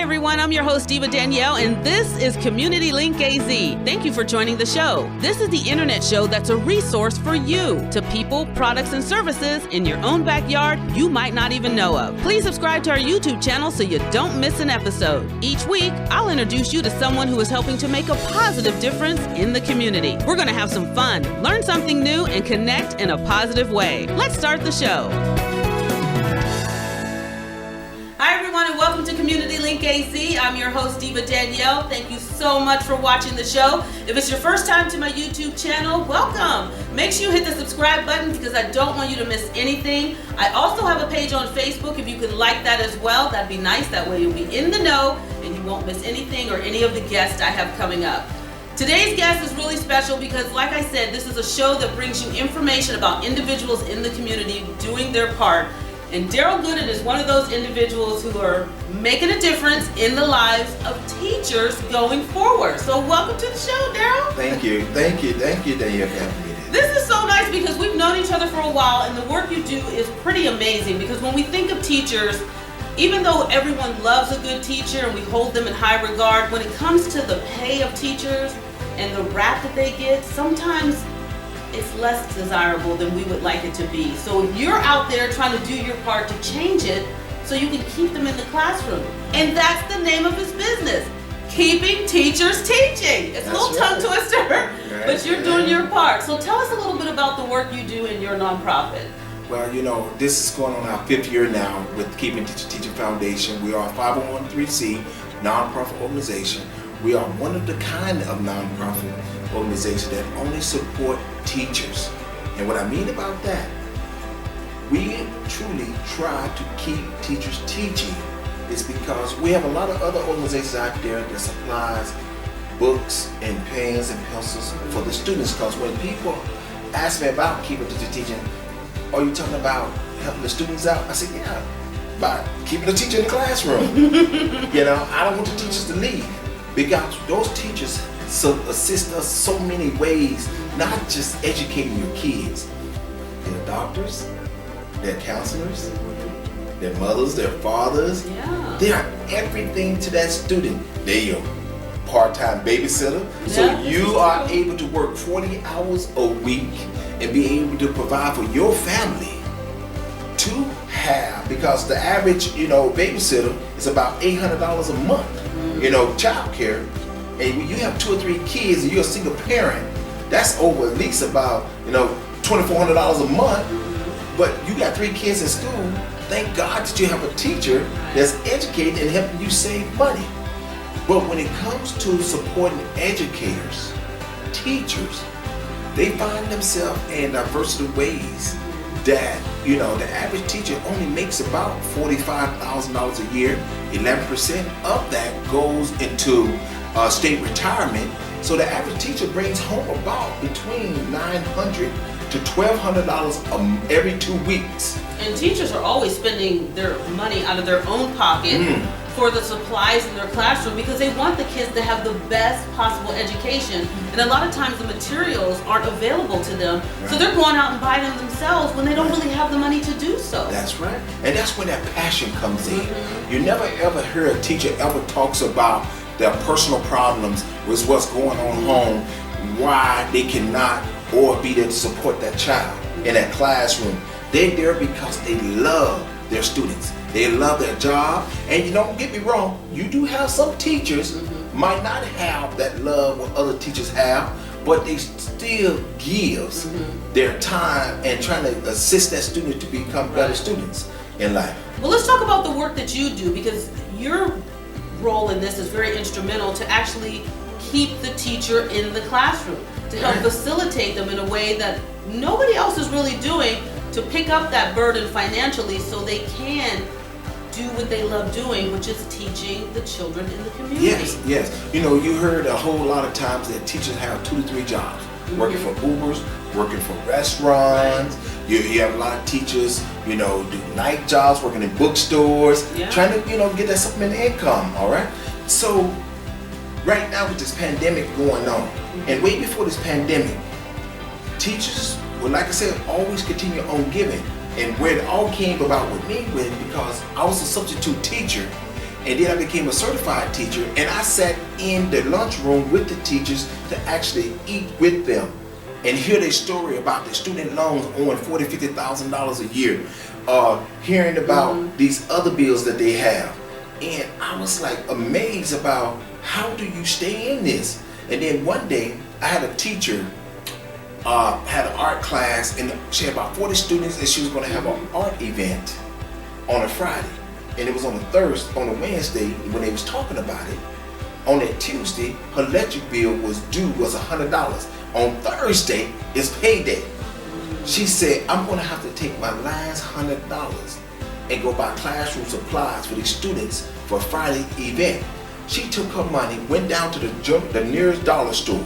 Hi everyone, I'm your host Diva Danielle, and this is Community Link AZ. Thank you for joining the show. This is the internet show that's a resource for you to people, products, and services in your own backyard you might not even know of. Please subscribe to our YouTube channel so you don't miss an episode. Each week, I'll introduce you to someone who is helping to make a positive difference in the community. We're going to have some fun, learn something new, and connect in a positive way. Let's start the show. Hi everyone, and welcome to Community Link AZ. I'm your host Diva Danielle. Thank you so much for watching the show. If it's your first time to my YouTube channel, welcome. Make sure you hit the subscribe button because I don't want you to miss anything. I also have a page on Facebook. If you could like that as well, that'd be nice. That way you'll be in the know and you won't miss anything or any of the guests I have coming up. Today's guest is really special because, like I said, this is a show that brings you information about individuals in the community doing their part. And Darryl Gooden is one of those individuals who are making a difference in the lives of teachers going forward. So welcome to the show, Darryl. Thank you, Danielle, for having me. This is so nice because we've known each other for a while, and the work you do is pretty amazing. Because when we think of teachers, even though everyone loves a good teacher and we hold them in high regard, when it comes to the pay of teachers and the rap that they get, sometimes it's less desirable than we would like it to be. So you're out there trying to do your part to change it so you can keep them in the classroom. And that's the name of his business, Keeping Teachers Teaching. It's a little tongue twister, but you're doing your part. So tell us a little bit about the work you do in your nonprofit. Well, you know, this is going on our 5th year now with Keeping Teachers Teaching Foundation. We are a 501(c) nonprofit organization. We are one of the kind of nonprofit organization that only support teachers. And what I mean about that, we truly try to keep teachers teaching. It's because we have a lot of other organizations out there that supplies books and pens and pencils for the students. Because when people ask me about keeping teachers teaching, are you talking about helping the students out? I said, yeah, by keeping the teacher in the classroom. You know, I don't want the teachers to leave because those teachers assist us so many ways, not just educating your kids. They're doctors, they're counselors, they're mothers, they're fathers. Yeah. They are everything to that student. They're your part-time babysitter. So you are able to work 40 hours a week and be able to provide for your family to have, because the average, babysitter is about $800 a month, child care. And when you have 2 or 3 kids and you're a single parent, that's over at least about, $2,400 a month. But you got 3 kids in school. Thank God that you have a teacher that's educated and helping you save money. But when it comes to supporting educators, teachers, they find themselves in diverse ways that, the average teacher only makes about $45,000 a year. 11% of that goes into state retirement. So the average teacher brings home about between $900 to $1,200 every 2 weeks. And teachers are always spending their money out of their own pocket for the supplies in their classroom because they want the kids to have the best possible education. And a lot of times the materials aren't available to them. So they're going out and buying them themselves when they don't really have the money to do so. That's right. And that's when that passion comes in. You never ever hear a teacher ever talks about their personal problems with what's going on home, why they cannot or be there to support that child in that classroom. They're there because they love their students. They love their job. And don't get me wrong, you do have some teachers might not have that love what other teachers have, but they still gives their time and trying to assist that student to become better students in life. Well, let's talk about the work that you do, because your role in this is very instrumental to actually keep the teacher in the classroom, to help facilitate them in a way that nobody else is really doing, to pick up that burden financially so they can do what they love doing, which is teaching the children in the community. Yes. You heard a whole lot of times that teachers have 2 to 3 jobs, working for Ubers, working for restaurants. You have a lot of teachers, do night jobs, working in bookstores, trying to, get that supplemental income, all right? So right now with this pandemic going on, and way before this pandemic, teachers, well, like I said, always continue on giving. And where it all came about with me, because I was a substitute teacher, And then I became a certified teacher, and I sat in the lunchroom with the teachers to actually eat with them and hear their story about their student loans owing $40,000, $50,000 a year, hearing about these other bills that they have. And I was like amazed about how do you stay in this? And then one day I had a teacher, had an art class, and she had about 40 students, and she was going to have an art event on a Friday. And it was on a Wednesday when they was talking about it. On that Tuesday, her electric bill was $100. On Thursday, it's payday. She said, I'm going to have to take my last $100 and go buy classroom supplies for these students for a Friday event. She took her money, went down to the nearest dollar store,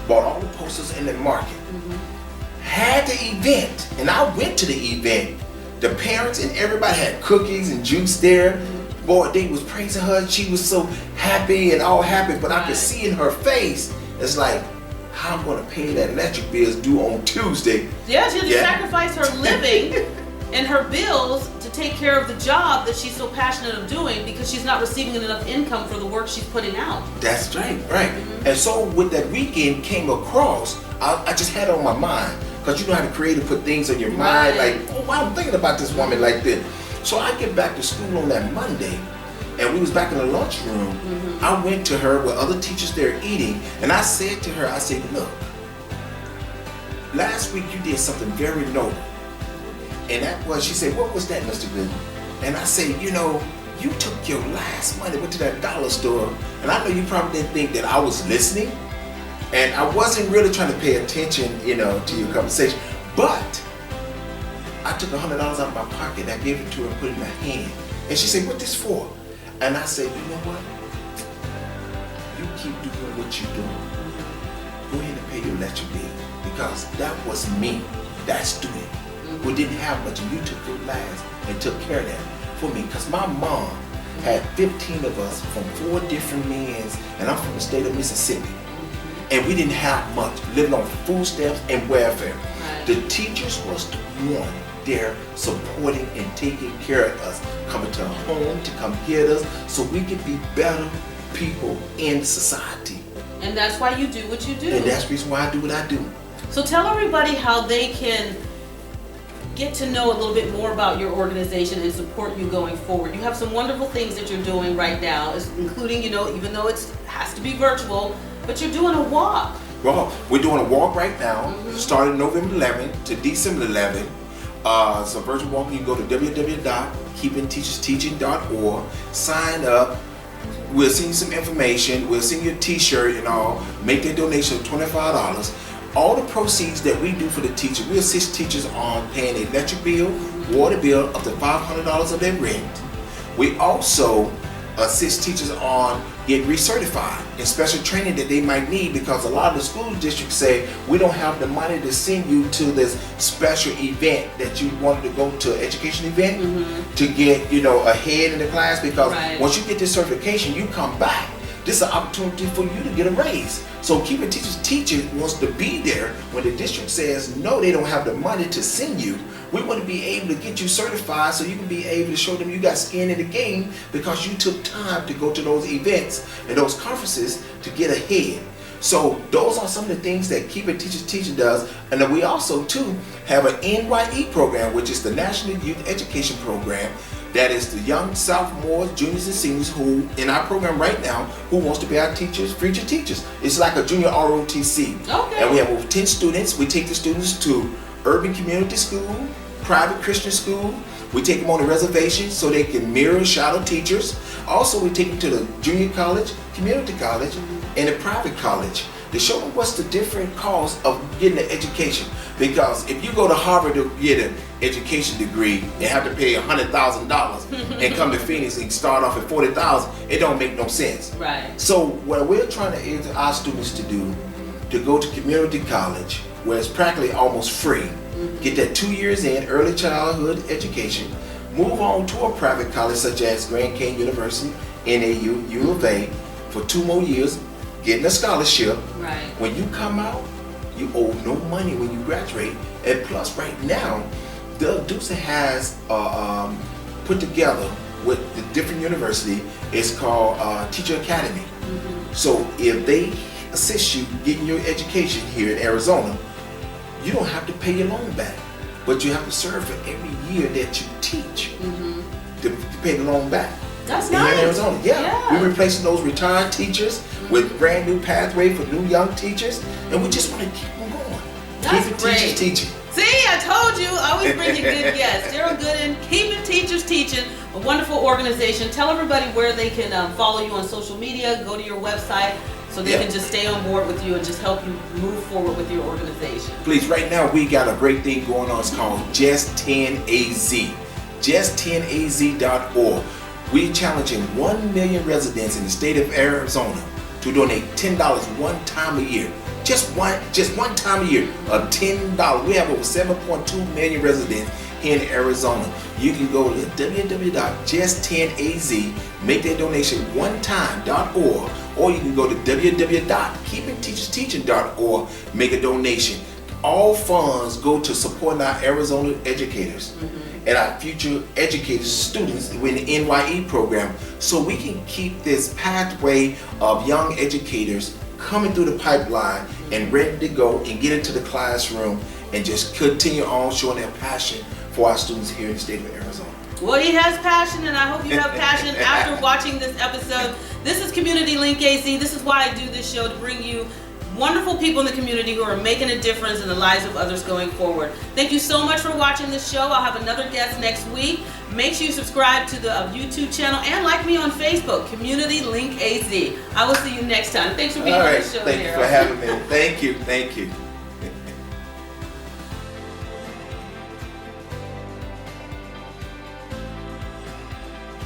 bought all the posters in the market, had the event, and I went to the event. The parents and everybody had cookies and juice there. Boy, they was praising her. She was so happy and all happy, but I could see in her face, it's like, how I'm gonna pay that electric bill is due on Tuesday. Yeah, she had to sacrifice her living and her bills to take care of the job that she's so passionate of doing because she's not receiving enough income for the work she's putting out. That's right. And so with that weekend came across, I just had it on my mind. Because you know how to create and put things on your mind, like, oh, wow, I'm thinking about this woman like this. So I get back to school on that Monday, and we was back in the lunchroom. I went to her with other teachers there eating, and I said to her, I said, look, last week you did something very noble. And that was, she said, what was that, Mr. Gooden? And I said, you know, you took your last money, went to that dollar store, and I know you probably didn't think that I was listening. And I wasn't really trying to pay attention, you know, to your conversation. But I took $100 out of my pocket, I gave it to her and put it in my hand. And she said, what this for? And I said, you know what? You keep doing what you're doing. Go ahead and pay your electric bill. Because that was me, that student, who didn't have much. And you took your last and took care of that for me. Because my mom had 15 of us from 4 different men's, and I'm from the state of Mississippi. And we didn't have much, living on food stamps and welfare. The teachers was the one there supporting and taking care of us, coming to our home to come get us so we could be better people in society. And that's why you do what you do. And that's the reason why I do what I do. So tell everybody how they can get to know a little bit more about your organization and support you going forward. You have some wonderful things that you're doing right now, including, you know, even though it has to be virtual, but you're doing a walk. Well, we're doing a walk right now, starting November 11th to December 11th. It's a virtual walk. You can go to www.keepingteachersteaching.org, sign up. We'll send you some information. We'll send you a t-shirt and all. Make that donation of $25. All the proceeds that we do for the teacher, we assist teachers on paying the electric bill, water bill, up to $500 of their rent. We also assist teachers on getting recertified in special training that they might need, because a lot of the school districts say we don't have the money to send you to this special event that you wanted to go to, an education event, to get, you know, ahead in the class, because once you get this certification, you come back. This is an opportunity for you to get a raise. So Keeping Teachers Teaching wants to be there when the district says no, they don't have the money to send you. We want to be able to get you certified so you can be able to show them you got skin in the game because you took time to go to those events and those conferences to get ahead. So those are some of the things that Keeping Teachers Teaching does. And then we also too have an NYE program, which is the National Youth Education Program. That is the young sophomores, juniors, and seniors who, in our program right now, who wants to be our teachers, future teachers. It's like a junior ROTC. Okay. And we have over 10 students. We take the students to urban community school, private Christian school. We take them on the reservation so they can mirror shadow teachers. Also, we take them to the junior college, community college, and the private college to show them what's the different cost of getting an education. Because if you go to Harvard to get an education degree and have to pay $100,000 and come to Phoenix and start off at $40,000, it don't make no sense. Right. So what we're trying to aid our students to do, to go to community college, where it's practically almost free, get that 2 years in early childhood education, move on to a private college such as Grand Canyon University, NAU, U of A, for 2 more years, getting a scholarship. Right. When you come out, you owe no money when you graduate. And plus, right now, Doug Ducey has put together with the different university is called Teacher Academy. So if they assist you getting your education here in Arizona, you don't have to pay your loan back, but you have to serve for every year that you teach to pay the loan back. That's nice. Here in Arizona, yeah. We're replacing those retired teachers with brand new pathway for new young teachers, and we just want to keep them going. That's keep great. Teachers teaching. See, I told you, I always bring you good guests. Darryl Gooden, Keeping Teachers Teaching, a wonderful organization. Tell everybody where they can follow you on social media, go to your website, so they can just stay on board with you and just help you move forward with your organization. Please, right now we got a great thing going on. It's called Just 10AZ. Just10az.org. We're challenging 1 million residents in the state of Arizona to donate $10 one time a year. Just one time a year of $10. We have over 7.2 million residents here in Arizona. You can go to www.just10az, make that donation one time.org, or you can go to www.keepingteachersteaching.org, make a donation. All funds go to supporting our Arizona educators and our future educated students in the NYE program, so we can keep this pathway of young educators coming through the pipeline and ready to go and get into the classroom and just continue on showing their passion for our students here in the state of Arizona. Well, he has passion, and I hope you have passion after watching this episode. This is Community Link AZ. This is why I do this show, to bring you wonderful people in the community who are making a difference in the lives of others going forward. Thank you so much for watching this show. I'll have another guest next week. Make sure you subscribe to the YouTube channel and like me on Facebook, Community Link AZ. I will see you next time. Thanks for being on the show, Thank you for having me. Thank you.